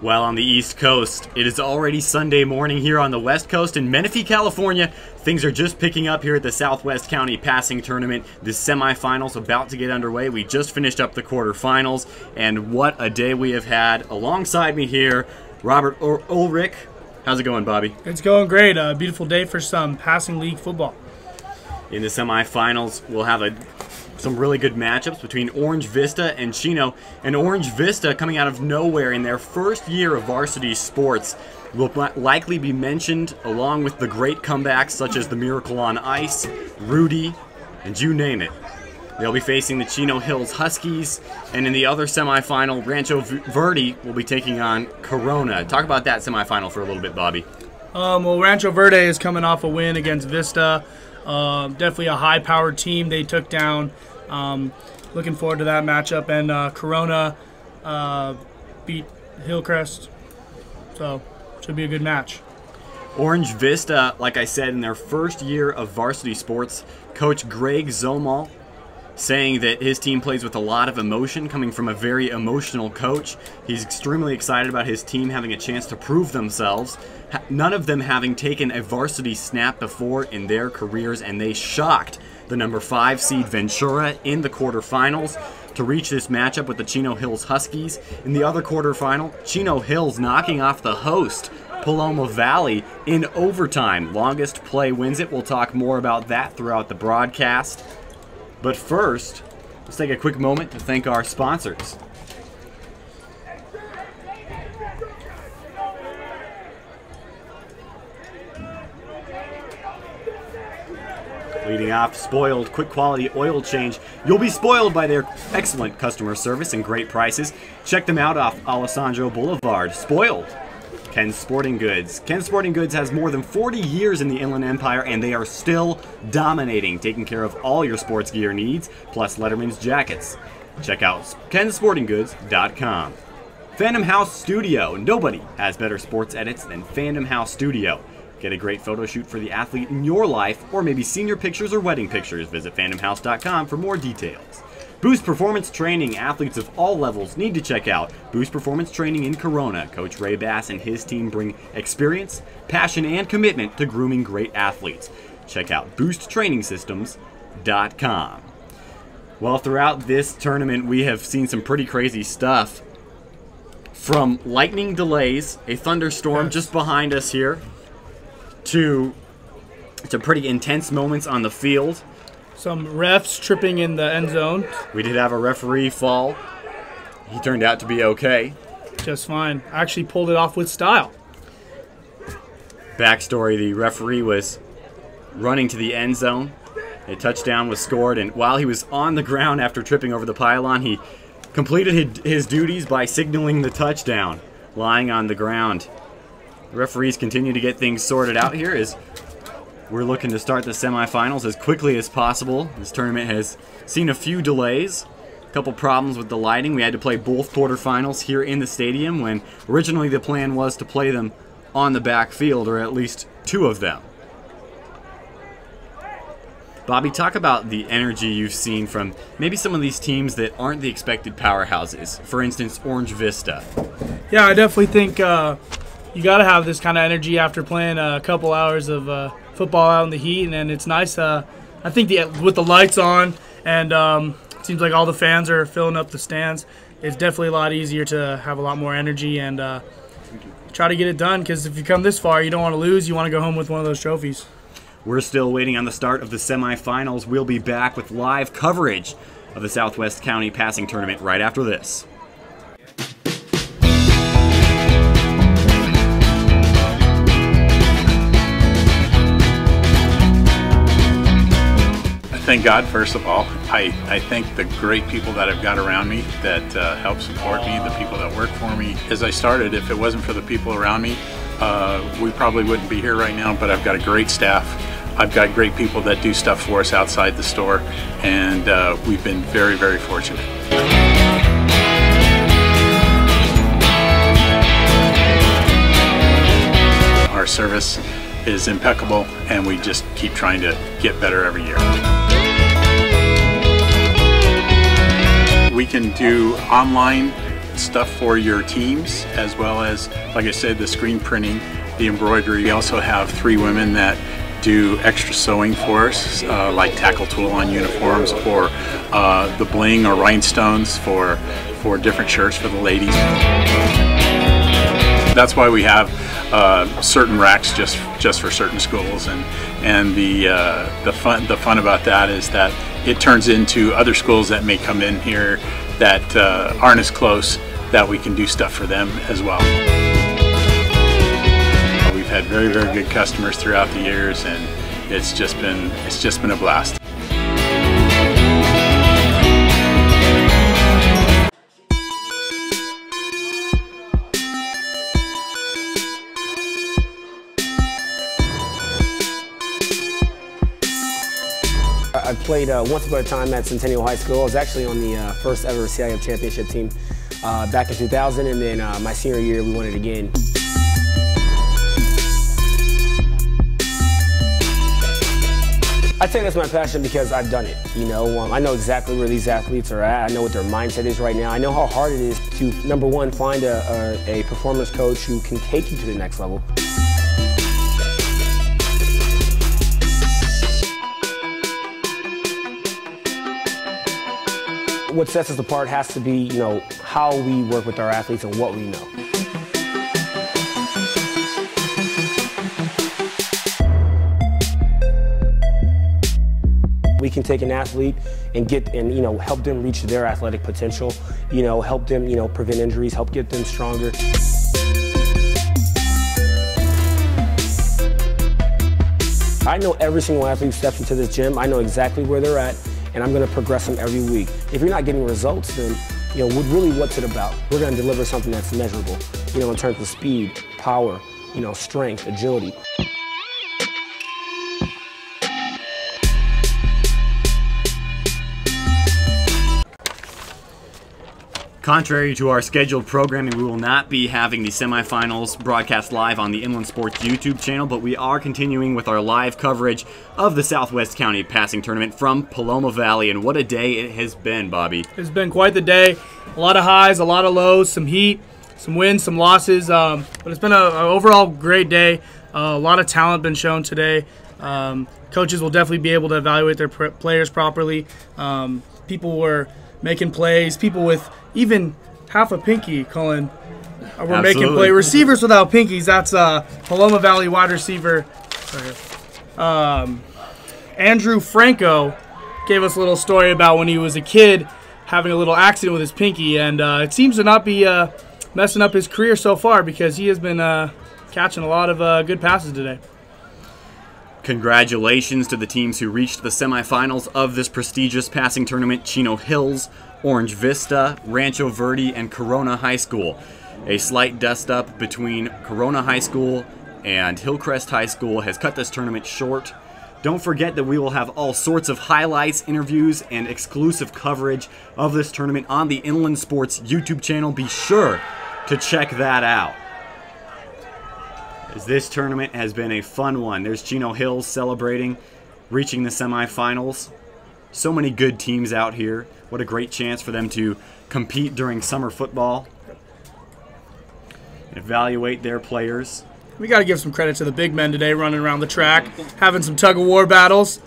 While on the East Coast, it is already Sunday morning here on the West Coast in Menifee, California. Things are just picking up here at the Southwest County Passing Tournament. The semifinals about to get underway. We just finished up the quarterfinals, and what a day we have had. Alongside me here, Robert Ulrich. How's it going, Bobby? It's going great. A beautiful day for some passing league football. In the semifinals, we'll have some really good matchups between Orange Vista and Chino. And Orange Vista, coming out of nowhere in their first year of varsity sports, will likely be mentioned along with the great comebacks such as the Miracle on Ice, Rudy, and you name it. They'll be facing the Chino Hills Huskies, and in the other semifinal, Rancho Verde will be taking on Corona. Talk about that semifinal for a little bit, Bobby. Well, Rancho Verde is coming off a win against Vista. Definitely a high-powered team they took down. Looking forward to that matchup. And Corona beat Hillcrest, so should be a good match. Orange Vista, like I said, in their first year of varsity sports, Coach Greg Zomal saying that his team plays with a lot of emotion, coming from a very emotional coach. He's extremely excited about his team having a chance to prove themselves. None of them having taken a varsity snap before in their careers, and they shocked the number 5 seed Ventura in the quarterfinals to reach this matchup with the Chino Hills Huskies. In the other quarterfinal, Chino Hills knocking off the host, Paloma Valley, in overtime. Longest play wins it. We'll talk more about that throughout the broadcast. But first, let's take a quick moment to thank our sponsors. Leading off, Spoiled Quick Quality Oil Change. You'll be spoiled by their excellent customer service and great prices. Check them out off Alessandro Boulevard. Spoiled. Ken's Sporting Goods. Ken's Sporting Goods has more than 40 years in the Inland Empire, and they are still dominating, taking care of all your sports gear needs, plus Letterman's jackets. Check out kensportinggoods.com. Phantom House Studio. Nobody has better sports edits than Phantom House Studio. Get a great photo shoot for the athlete in your life, or maybe senior pictures or wedding pictures. Visit phantomhouse.com for more details. Boost Performance Training. Athletes of all levels need to check out Boost Performance Training in Corona. Coach Ray Bass and his team bring experience, passion, and commitment to grooming great athletes. Check out boosttrainingsystems.com. Well, throughout this tournament, we have seen some pretty crazy stuff. From lightning delays, a thunderstorm just behind us here, to pretty intense moments on the field. Some refs tripping in the end zone. We did have a referee fall. He turned out to be okay. Just fine. Actually pulled it off with style. Backstory, the referee was running to the end zone. A touchdown was scored, and while he was on the ground after tripping over the pylon, he completed his duties by signaling the touchdown, lying on the ground. The referees continue to get things sorted out here as we're looking to start the semifinals as quickly as possible. This tournament has seen a few delays, a couple problems with the lighting. We had to play both quarterfinals here in the stadium when originally the plan was to play them on the backfield, or at least 2 of them. Bobby, talk about the energy you've seen from maybe some of these teams that aren't the expected powerhouses. For instance, Orange Vista. Yeah, I definitely think you got to have this kind of energy after playing a couple hours of football out in the heat, and it's nice. I think with the lights on, and it seems like all the fans are filling up the stands, it's definitely a lot easier to have a lot more energy and try to get it done, because if you come this far, you don't want to lose. You want to go home with one of those trophies. We're still waiting on the start of the semifinals. We'll be back with live coverage of the Southwest County Passing Tournament right after this. Thank God, first of all. I thank the great people that I've got around me that help support me, the people that work for me. As I started, if it wasn't for the people around me, we probably wouldn't be here right now, but I've got a great staff. I've got great people that do stuff for us outside the store, and we've been very, very fortunate. Our service is impeccable, and we just keep trying to get better every year. We can do online stuff for your teams, as well as, like I said, the screen printing, the embroidery. We also have 3 women that do extra sewing for us, like tackle tool on uniforms, or the bling or rhinestones for different shirts for the ladies. That's why we have certain racks just for certain schools, and the fun about that is that it turns into other schools that may come in here that aren't as close, that we can do stuff for them as well. We've had very, very good customers throughout the years, and it's just been a blast. I played once upon a time at Centennial High School. I was actually on the first ever CIF championship team back in 2000, and then my senior year we won it again. I think that's my passion because I've done it. You know, I know exactly where these athletes are at. I know what their mindset is right now. I know how hard it is to, number one, find a performance coach who can take you to the next level. What sets us apart has to be, you know, how we work with our athletes and what we know. We can take an athlete and you know, help them reach their athletic potential, you know, help them, you know, prevent injuries, help get them stronger. I know every single athlete who steps into this gym. I know exactly where they're at, and I'm going to progress them every week. If you're not getting results, then, you know, really what's it about? We're going to deliver something that's measurable, you know, in terms of speed, power, you know, strength, agility. Contrary to our scheduled programming, we will not be having the semifinals broadcast live on the Inland Sports YouTube channel, but we are continuing with our live coverage of the Southwest County Passing Tournament from Paloma Valley, and what a day it has been, Bobby. It's been quite the day. A lot of highs, a lot of lows, some heat, some wins, some losses, but it's been an overall great day. A lot of talent been shown today. Coaches will definitely be able to evaluate their players properly. People were making plays. People with even half a pinky, Cullen, were making play. Receivers without pinkies, that's Paloma Valley wide receiver. Andrew Franco gave us a little story about when he was a kid having a little accident with his pinky, and it seems to not be messing up his career so far because he has been catching a lot of good passes today. Congratulations to the teams who reached the semifinals of this prestigious passing tournament: Chino Hills, Orange Vista, Rancho Verde, and Corona High School. A slight dust-up between Corona High School and Hillcrest High School has cut this tournament short. Don't forget that we will have all sorts of highlights, interviews, and exclusive coverage of this tournament on the Inland Sports YouTube channel. Be sure to check that out, as this tournament has been a fun one. There's Chino Hills celebrating, reaching the semifinals. So many good teams out here. What a great chance for them to compete during summer football and evaluate their players. We got to give some credit to the big men today running around the track, having some tug-of-war battles,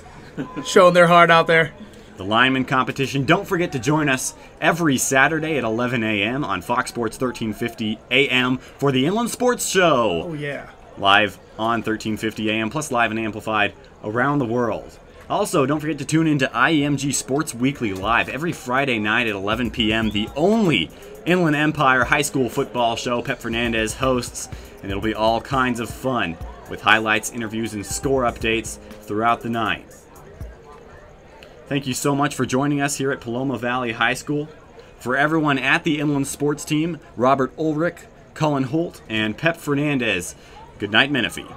showing their heart out there. The lineman competition. Don't forget to join us every Saturday at 11 a.m. on Fox Sports 1350 a.m. for the Inland Sports Show. Oh, yeah. Live on 1350 a.m. plus live and amplified around the world. Also, don't forget to tune into IEMG Sports Weekly Live every Friday night at 11 p.m. The only Inland Empire high school football show Pep Fernandez hosts, and it'll be all kinds of fun with highlights, interviews, and score updates throughout the night. Thank you so much for joining us here at Paloma Valley High School. For everyone at the Inland Sports team, Robert Ulrich, Cullen Holt, and Pep Fernandez, good night, Menifee.